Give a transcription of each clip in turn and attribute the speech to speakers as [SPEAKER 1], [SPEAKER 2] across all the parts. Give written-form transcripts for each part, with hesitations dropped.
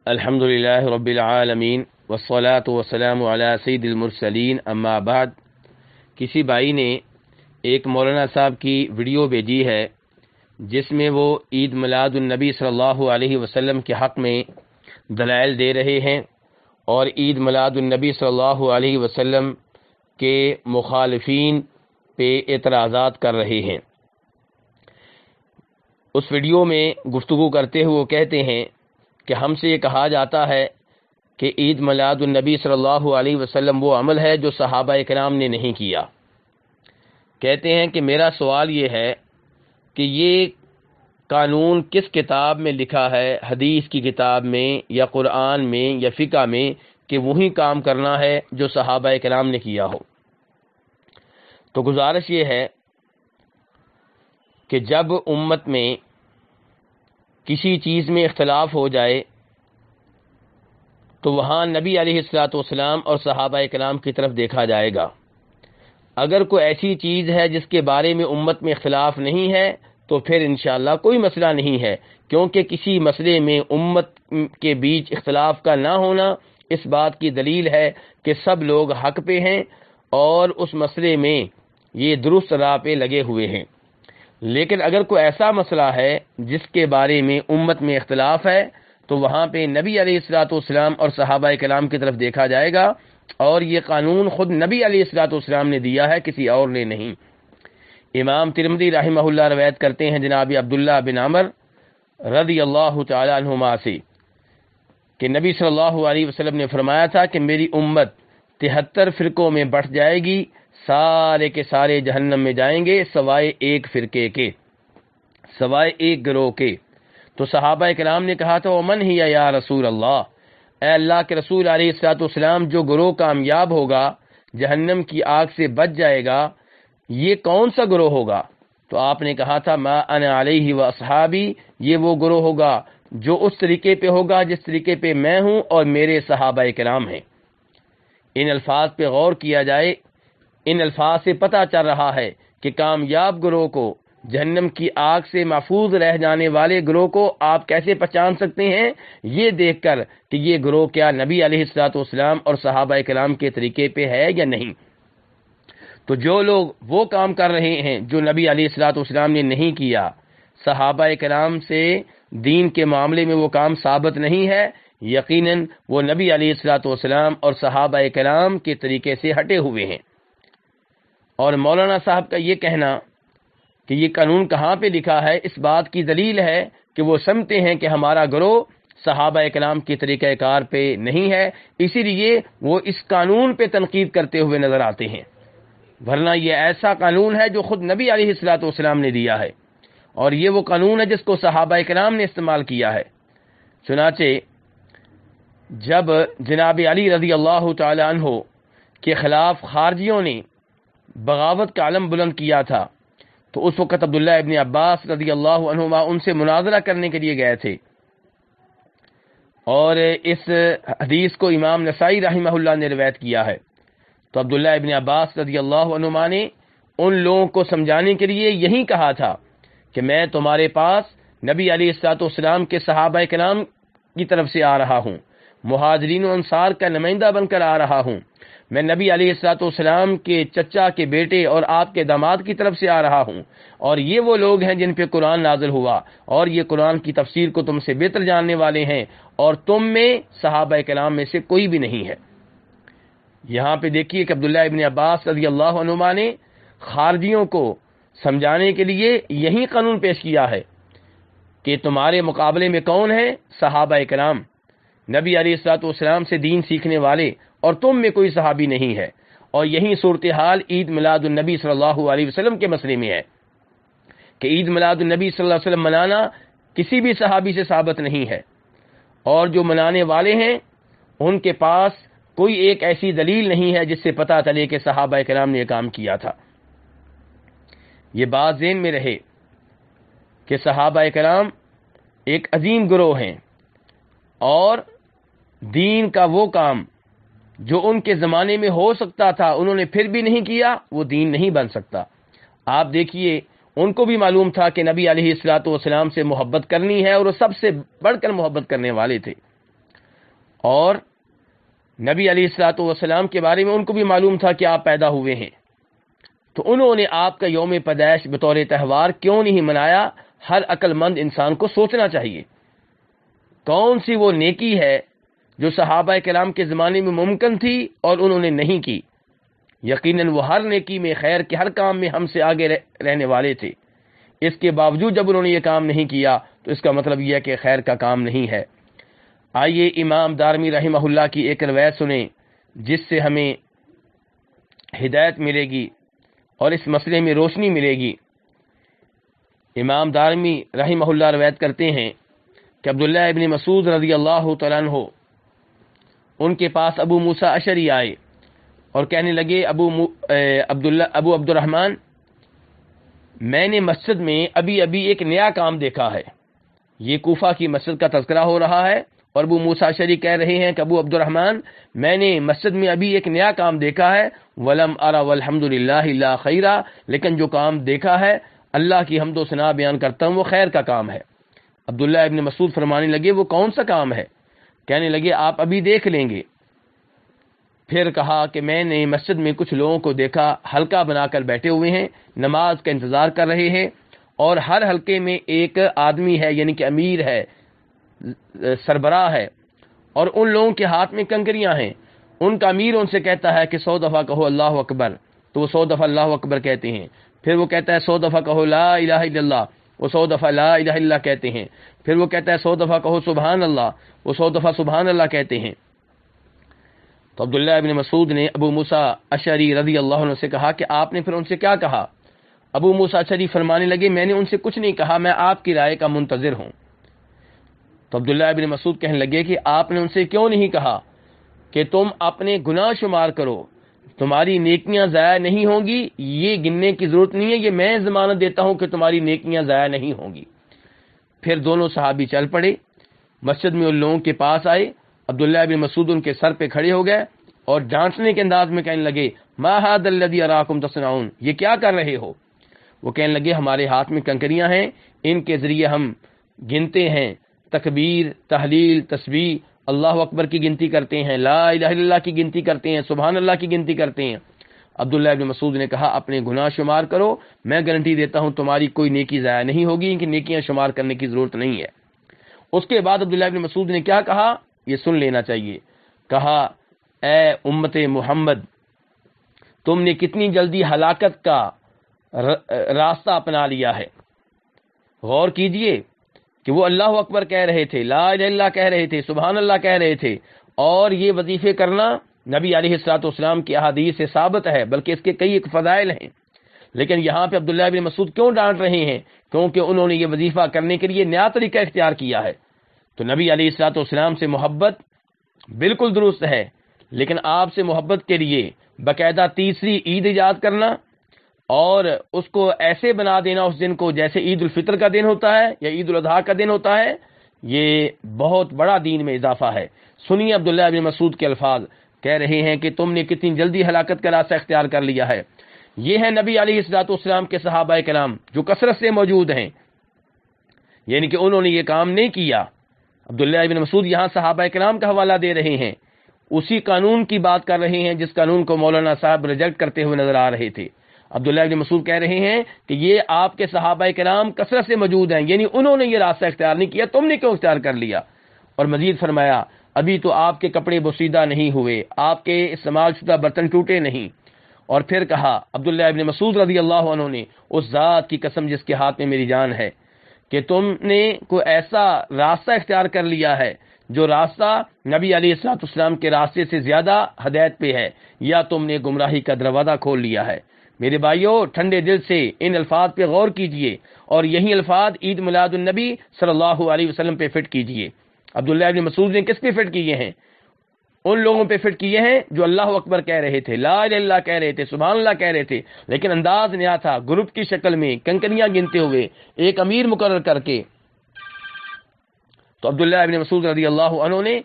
[SPEAKER 1] الحمد للہ رب العالمین والصلاة والسلام علی سید المرسلین اما بعد۔ کسی بھائی نے ایک مولانا صاحب کی ویڈیو بھیجی ہے جس میں وہ عید میلاد النبی صلی اللہ علیہ وسلم کے حق میں دلائل دے رہے ہیں اور عید میلاد النبی صلی اللہ علیہ وسلم کے مخالفین پہ اعتراضات کر رہے ہیں۔ اس ویڈیو میں گفتگو کرتے ہوئے وہ کہتے ہیں کہ ہم سے یہ کہا جاتا ہے کہ عید میلاد النبی صلی اللہ علیہ وسلم وہ عمل ہے جو صحابہ کرام نے نہیں کیا۔ کہتے ہیں کہ میرا سوال یہ ہے کہ یہ قانون کس کتاب میں لکھا ہے، حدیث کی کتاب میں یا قرآن میں یا فقہ میں، کہ وہی کام کرنا ہے جو صحابہ کرام نے کیا ہو۔ تو گزارش یہ ہے کہ جب امت میں کسی چیز میں اختلاف ہو جائے تو وہاں نبی علیہ الصلوۃ والسلام اور صحابہ کرام کی طرف دیکھا جائے گا۔ اگر کوئی ایسی چیز ہے جس کے بارے میں امت میں اختلاف نہیں ہے تو پھر انشاءاللہ کوئی مسئلہ نہیں ہے، کیونکہ کسی مسئلے میں امت کے بیچ اختلاف کا نہ ہونا اس بات کی دلیل ہے کہ سب لوگ حق پہ ہیں اور اس مسئلے میں یہ درست راہ پہ لگے ہوئے ہیں۔ لیکن اگر کوئی ایسا مسئلہ ہے جس کے بارے میں امت میں اختلاف ہے تو وہاں پہ نبی علیہ الصلوۃ والسلام اور صحابہ کرام کی طرف دیکھا جائے گا، اور یہ قانون خود نبی علیہ الصلوۃ والسلام نے دیا ہے، کسی اور نے نہیں۔ امام ترمذی رحمہ اللہ روایت کرتے ہیں جناب عبداللہ بن عمر رضی اللہ تعالی عنہما سے کہ نبی صلی اللہ علیہ وسلم نے فرمایا تھا کہ میری امت 73 فرقوں میں بٹ جائے گی، سارے کے سارے جہنم میں جائیں گے سوائے ایک فرقے کے، سوائے ایک گروہ کے۔ تو صحابہ کرام نے کہا تھا ومن ہی یا رسول اللہ، اے اللہ کے رسول علیہ الصلوۃ والسلام، جو گروہ کامیاب ہوگا، جہنم کی آگ سے بچ جائے گا، یہ کون سا گروہ ہوگا؟ تو آپ نے کہا تھا ما انا علیہ و اصحابی، یہ وہ گروہ ہوگا جو اس طریقے پہ ہوگا جس طریقے پہ میں ہوں اور میرے صحابہ کرام ہیں۔ ان الفاظ پہ غور کیا جائے، ان الفاظ سے پتہ چل رہا ہے کہ کامیاب گروہ کو، جہنم کی آگ سے محفوظ رہ جانے والے گروہ کو آپ کیسے پہچان سکتے ہیں؟ یہ دیکھ کر کہ یہ گروہ کیا نبی علیہ الصلوۃ والسلام اور صحابہ کرام کے طریقے پہ ہے یا نہیں۔ تو جو لوگ وہ کام کر رہے ہیں جو نبی علیہ الصلوۃ والسلام نے نہیں کیا، صحابہ کرام سے دین کے معاملے میں وہ کام ثابت نہیں ہے، یقیناً وہ نبی علیہ الصلوۃ والسلام اور صحابہ کرام کے طریقے سے ہٹے ہوئے ہیں۔ اور مولانا صاحب کا یہ کہنا کہ یہ قانون کہاں پہ لکھا ہے، اس بات کی دلیل ہے کہ وہ سمجھتے ہیں کہ ہمارا گروہ صحابہ کرام کے طریقہ کار پہ نہیں ہے، اسی لیے وہ اس قانون پہ تنقید کرتے ہوئے نظر آتے ہیں، ورنہ یہ ایسا قانون ہے جو خود نبی علیہ الصلوۃ والسلام نے دیا ہے، اور یہ وہ قانون ہے جس کو صحابہ کرام نے استعمال کیا ہے۔ چنانچہ جب جناب علی رضی اللہ تعالی عنہ کے خلاف خارجیوں نے بغاوت کا علم بلند کیا تھا تو اس وقت عبداللہ ابن عباس رضی اللہ عنہما ان سے مناظرہ کرنے کے لیے گئے تھے، اور اس حدیث کو امام نسائی رحمہ اللہ نے روایت کیا ہے۔ تو عبداللہ ابن عباس رضی اللہ عنہما نے ان لوگوں کو سمجھانے کے لیے یہی کہا تھا کہ میں تمہارے پاس نبی علیہ الصلوۃ والسلام کے صحابہ کرام کی طرف سے آ رہا ہوں، مہاجرین و انصار کا نمائندہ بن کر آ رہا ہوں، میں نبی علیہ الصلوۃ والسلام کے چچا کے بیٹے اور آپ کے داماد کی طرف سے آ رہا ہوں، اور یہ وہ لوگ ہیں جن پہ قرآن نازل ہوا، اور یہ قرآن کی تفسیر کو تم سے بہتر جاننے والے ہیں، اور تم میں صحابہ کرام میں سے کوئی بھی نہیں ہے۔ یہاں پہ دیکھیے کہ عبداللہ ابن عباس رضی اللہ عنہما نے خارجیوں کو سمجھانے کے لیے یہی قانون پیش کیا ہے کہ تمہارے مقابلے میں کون ہے؟ صحابہ کرام، نبی علیہ الصلوۃ والسلام سے دین سیکھنے والے، اور تم میں کوئی صحابی نہیں ہے۔ اور یہی صورتحال عید میلاد النبی صلی اللہ علیہ وسلم کے مسئلے میں ہے کہ عید میلاد النبی صلی اللہ علیہ وسلم منانا کسی بھی صحابی سے ثابت نہیں ہے، اور جو منانے والے ہیں ان کے پاس کوئی ایک ایسی دلیل نہیں ہے جس سے پتہ چلے کہ صحابہ کرام نے یہ کام کیا تھا۔ یہ بات ذہن میں رہے کہ صحابہ کرام ایک عظیم گروہ ہیں، اور دین کا وہ کام جو ان کے زمانے میں ہو سکتا تھا انہوں نے پھر بھی نہیں کیا، وہ دین نہیں بن سکتا۔ آپ دیکھیے ان کو بھی معلوم تھا کہ نبی علیہ الصلوۃ والسلام سے محبت کرنی ہے، اور وہ سب سے بڑھ کر محبت کرنے والے تھے، اور نبی علیہ الصلوۃ والسلام کے بارے میں ان کو بھی معلوم تھا کہ آپ پیدا ہوئے ہیں، تو انہوں نے آپ کا یوم پیدائش بطور تہوار کیوں نہیں منایا؟ ہر عقل مند انسان کو سوچنا چاہیے کون سی وہ نیکی ہے جو صحابہ کرام کے زمانے میں ممکن تھی اور انہوں نے نہیں کی۔ یقیناً وہ ہر نیکی میں، خیر کے ہر کام میں ہم سے آگے رہنے والے تھے، اس کے باوجود جب انہوں نے یہ کام نہیں کیا تو اس کا مطلب یہ ہے کہ خیر کا کام نہیں ہے۔ آئیے امام دارمی رحمہ اللہ کی ایک روایت سنیں جس سے ہمیں ہدایت ملے گی اور اس مسئلے میں روشنی ملے گی۔ امام دارمی رحمہ اللہ روایت کرتے ہیں کہ عبداللہ ابن مسعود رضی اللہ تعالیٰ عنہ ان کے پاس ابو موسیٰ اشعری آئے اور کہنے لگے ابو عبد الرحمن، میں نے مسجد میں ابھی ایک نیا کام دیکھا ہے۔ یہ کوفہ کی مسجد کا تذکرہ ہو رہا ہے اور ابو موسیٰ اشعری کہہ رہے ہیں کہ ابو عبد الرحمن، میں نے مسجد میں ابھی ایک نیا کام دیکھا ہے، ولم ارى والحمد للہ الا خیرا، لیکن جو کام دیکھا ہے اللہ کی حمد و ثنا بیان کرتا ہوں وہ خیر کا کام ہے۔ عبداللہ ابن مسعود فرمانے لگے وہ کون سا کام ہے؟ کہنے لگے آپ ابھی دیکھ لیں گے۔ پھر کہا کہ میں نے مسجد میں کچھ لوگوں کو دیکھا، حلقہ بنا کر بیٹھے ہوئے ہیں، نماز کا انتظار کر رہے ہیں، اور ہر حلقے میں ایک آدمی ہے، یعنی کہ امیر ہے، سربراہ ہے، اور ان لوگوں کے ہاتھ میں کنکریاں ہیں۔ ان کا امیر ان سے کہتا ہے کہ 100 دفعہ کہو اللہ اکبر، تو وہ 100 دفعہ اللہ اکبر کہتے ہیں۔ پھر وہ کہتا ہے 100 دفعہ کہو لا الہ الا اللہ، وہ 100 دفعہ لا الہ الا اللہ کہتے ہیں۔ پھر وہ کہتا ہے 100 دفعہ کہو سبحان اللہ، وہ 100 دفعہ سبحان اللہ کہتے ہیں۔ تو عبداللہ ابن مسعود نے ابو موسیٰ اشعری رضی اللہ عنہ سے کہا کہ آپ نے پھر ان سے کیا کہا؟ ابو موسیٰ اشعری فرمانے لگے میں نے ان سے کچھ نہیں کہا، میں آپ کی رائے کا منتظر ہوں۔ تو عبداللہ ابن مسعود کہنے لگے کہ آپ نے ان سے کیوں نہیں کہا کہ تم اپنے گناہ شمار کرو، تمہاری نیکیاں ضائع نہیں ہوں گی، یہ گننے کی ضرورت نہیں ہے، یہ میں ضمانت دیتا ہوں کہ تمہاری نیکیاں ضائع نہیں ہوں گی۔ پھر دونوں صحابی چل پڑے، مسجد میں ان لوگوں کے پاس آئے، عبداللہ ابن مسعود ان کے سر پہ کھڑے ہو گئے اور ڈانٹنے کے انداز میں کہنے لگے ما ھذا الذی اراکم تصنعون، یہ کیا کر رہے ہو؟ وہ کہنے لگے ہمارے ہاتھ میں کنکریاں ہیں، ان کے ذریعے ہم گنتے ہیں، تکبیر، تحلیل، تسبیح، اللہ اکبر کی گنتی کرتے ہیں، لا الہ الا اللہ کی گنتی کرتے ہیں، سبحان اللہ کی گنتی کرتے ہیں۔ عبداللہ ابن مسعود نے کہا اپنے گناہ شمار کرو، میں گارنٹی دیتا ہوں تمہاری کوئی نیکی ضائع نہیں ہوگی، ان کی نیکیاں شمار کرنے کی ضرورت نہیں ہے۔ اس کے بعد عبداللہ ابن مسعود نے کیا کہا یہ سن لینا چاہیے۔ کہا اے امت محمد، تم نے کتنی جلدی ہلاکت کا راستہ اپنا لیا ہے۔ غور کیجئے کہ وہ اللہ اکبر کہہ رہے تھے، لا الہ الا اللہ کہہ رہے تھے، سبحان اللہ کہہ رہے تھے، اور یہ وظیفے کرنا نبی علیہ الصلوۃ والسلام کی احادیث سے ثابت ہے، بلکہ اس کے کئی ایک فضائل ہیں۔ لیکن یہاں پہ عبداللہ بن مسعود کیوں ڈانٹ رہے ہیں؟ کیونکہ انہوں نے یہ وظیفہ کرنے کے لیے نیا طریقہ اختیار کیا ہے۔ تو نبی علیہ الصلوۃ والسلام سے محبت بالکل درست ہے، لیکن آپ سے محبت کے لیے باقاعدہ تیسری عید ایجاد کرنا اور اس کو ایسے بنا دینا اس دن کو جیسے عید الفطر کا دن ہوتا ہے یا عید الاضحیٰ کا دن ہوتا ہے، یہ بہت بڑا دین میں اضافہ ہے۔ سنیے عبداللہ بن مسعود کے الفاظ، کہہ رہے ہیں کہ تم نے کتنی جلدی ہلاکت کا راستہ اختیار کر لیا ہے۔ یہ ہے نبی علیہ الصلوۃ والسلام کے صحابہ کرام جو کثرت سے موجود ہیں، یعنی کہ انہوں نے یہ کام نہیں کیا۔ عبداللہ بن مسعود یہاں صحابہ کرام کا حوالہ دے رہے ہیں، اسی قانون کی بات کر رہے ہیں جس قانون کو مولانا صاحب ریجیکٹ کرتے ہوئے نظر آ رہے تھے۔ عبداللہ بن مسعود کہہ رہے ہیں کہ یہ آپ کے صحابہ کرام کثرت سے موجود ہیں، یعنی انہوں نے یہ راستہ اختیار نہیں کیا، تم نے کیوں اختیار کر لیا؟ اور مزید فرمایا ابھی تو آپ کے کپڑے بوسیدہ نہیں ہوئے، آپ کے استعمال شدہ برتن ٹوٹے نہیں۔ اور پھر کہا عبداللہ ابن مسعود رضی اللہ عنہ نے، اس ذات کی قسم جس کے ہاتھ میں میری جان ہے، کہ تم نے کوئی ایسا راستہ اختیار کر لیا ہے جو راستہ نبی علیہ الصلوۃ والسلام کے راستے سے زیادہ ہدایت پہ ہے، یا تم نے گمراہی کا دروازہ کھول لیا ہے۔ میرے بھائیوں، ٹھنڈے دل سے ان الفاظ پہ غور کیجئے اور یہی الفاظ عید میلاد النبی صلی اللہ علیہ وسلم پہ فٹ کیجئے۔ عبداللہ ابن مسعود نے کس پہ فٹ کیے ہیں؟ ان لوگوں پہ فٹ کیے ہیں جو اللہ اکبر کہہ رہے تھے، لا الہ الا اللہ کہہ رہے تھے، سبحان اللہ کہہ رہے تھے، لیکن انداز نیا تھا، گروپ کی شکل میں کنکریاں گنتے ہوئے، ایک امیر مقرر کر کے۔ تو عبداللہ ابن مسعود رضی اللہ عنہ نے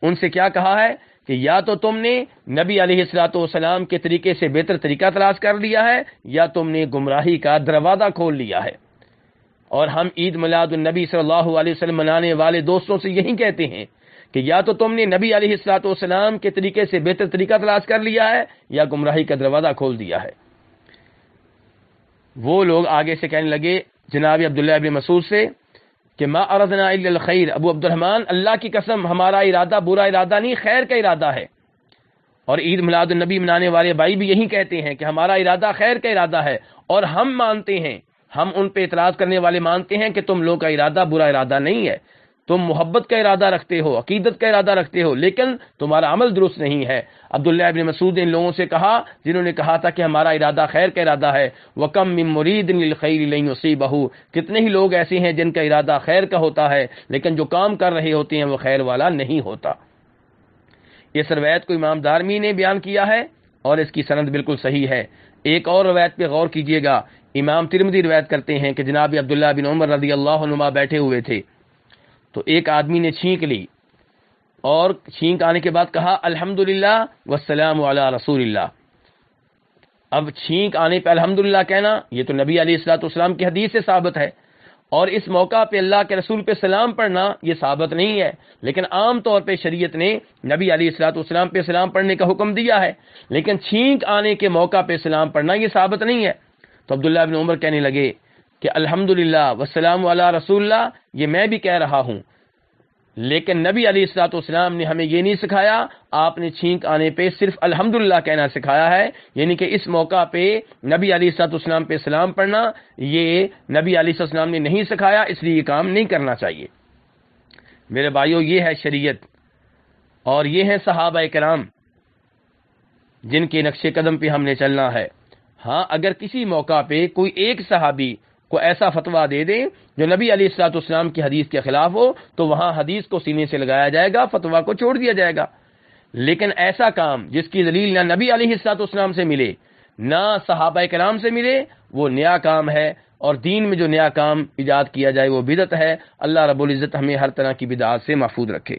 [SPEAKER 1] ان سے کیا کہا ہے کہ یا تو تم نے نبی علیہ الصلوۃ والسلام کے طریقے سے بہتر طریقہ تلاش کر لیا ہے، یا تم نے گمراہی کا دروازہ کھول لیا ہے۔ اور ہم عید میلاد النبی صلی اللہ علیہ وسلم منانے والے دوستوں سے یہی کہتے ہیں کہ یا تو تم نے نبی علیہ الصلوۃ والسلام کے طریقے سے بہتر طریقہ تلاش کر لیا ہے یا گمراہی کا دروازہ کھول دیا ہے۔ وہ لوگ آگے سے کہنے لگے جناب عبداللہ ابن مسعود سے کہ ما اردنا الا الخیر، ابو عبد الرحمن اللہ کی قسم ہمارا ارادہ برا ارادہ نہیں، خیر کا ارادہ ہے۔ اور عید میلاد النبی منانے والے بھائی بھی یہی کہتے ہیں کہ ہمارا ارادہ خیر کا ارادہ ہے، اور ہم مانتے ہیں، ہم ان پہ اعتراض کرنے والے مانتے ہیں کہ تم لوگوں کا ارادہ برا ارادہ نہیں ہے، تم محبت کا ارادہ رکھتے ہو، عقیدت کا ارادہ رکھتے ہو، لیکن تمہارا عمل درست نہیں ہے۔ عبداللہ ابن مسعود نے ان لوگوں سے کہا جنہوں نے کہا تھا کہ ہمارا ارادہ خیر کا ارادہ ہے، وَكَم مِّن مُرِيدٍ لِلْخَيْرِ لَن يُصِيبَهُ، کتنے ہی لوگ ایسے ہیں جن کا ارادہ خیر کا ہوتا ہے لیکن جو کام کر رہے ہوتے ہیں وہ خیر والا نہیں ہوتا۔ اس روایت کو امام دارمی نے بیان کیا ہے اور اس کی سند بالکل صحیح ہے۔ ایک اور روایت پہ غور کیجئے گا، امام ترمذی روایت کرتے ہیں کہ جناب عبداللہ بن عمر رضی اللہ عنہما بیٹھے ہوئے تھے تو ایک آدمی نے چھینک لی، اور چھینک آنے کے بعد کہا الحمدللہ والسلام علی رسول اللہ۔ اب چھینک آنے پہ الحمدللہ کہنا یہ تو نبی علیہ الصلوۃ والسلام کی حدیث سے ثابت ہے، اور اس موقع پہ اللہ کے رسول پہ سلام پڑھنا یہ ثابت نہیں ہے، لیکن عام طور پہ شریعت نے نبی علیہ الصلوۃ والسلام پہ سلام پڑھنے کا حکم دیا ہے، لیکن چھینک آنے کے موقع پہ سلام پڑھنا یہ ثابت نہیں ہے۔ تو عبداللہ بن عمر کہنے لگے کہ الحمدللہ والسلام علی رسول اللہ یہ میں بھی کہہ رہا ہوں، لیکن نبی علیہ الصلوۃ والسلام نے ہمیں یہ نہیں سکھایا، آپ نے چھینک آنے پہ صرف الحمدللہ کہنا سکھایا ہے، یعنی کہ اس موقع پہ نبی علیہ الصلوۃ والسلام پہ سلام پڑھنا یہ نبی علیہ الصلوۃ والسلام نے نہیں سکھایا، اس لیے یہ کام نہیں کرنا چاہیے۔ میرے بھائیو، یہ ہے شریعت اور یہ ہے صحابہ کرام جن کے نقش قدم پہ ہم نے چلنا ہے۔ ہاں، اگر کسی موقع پہ کوئی ایک صحابی کو ایسا فتویٰ دے دے جو نبی علیہ الصلوۃ والسلام کی حدیث کے خلاف ہو تو وہاں حدیث کو سینے سے لگایا جائے گا، فتویٰ کو چھوڑ دیا جائے گا۔ لیکن ایسا کام جس کی دلیل نہ نبی علیہ الصلوۃ والسلام سے ملے نہ صحابہ کرام سے ملے وہ نیا کام ہے، اور دین میں جو نیا کام ایجاد کیا جائے وہ بدعت ہے۔ اللہ رب العزت ہمیں ہر طرح کی بدعات سے محفوظ رکھے۔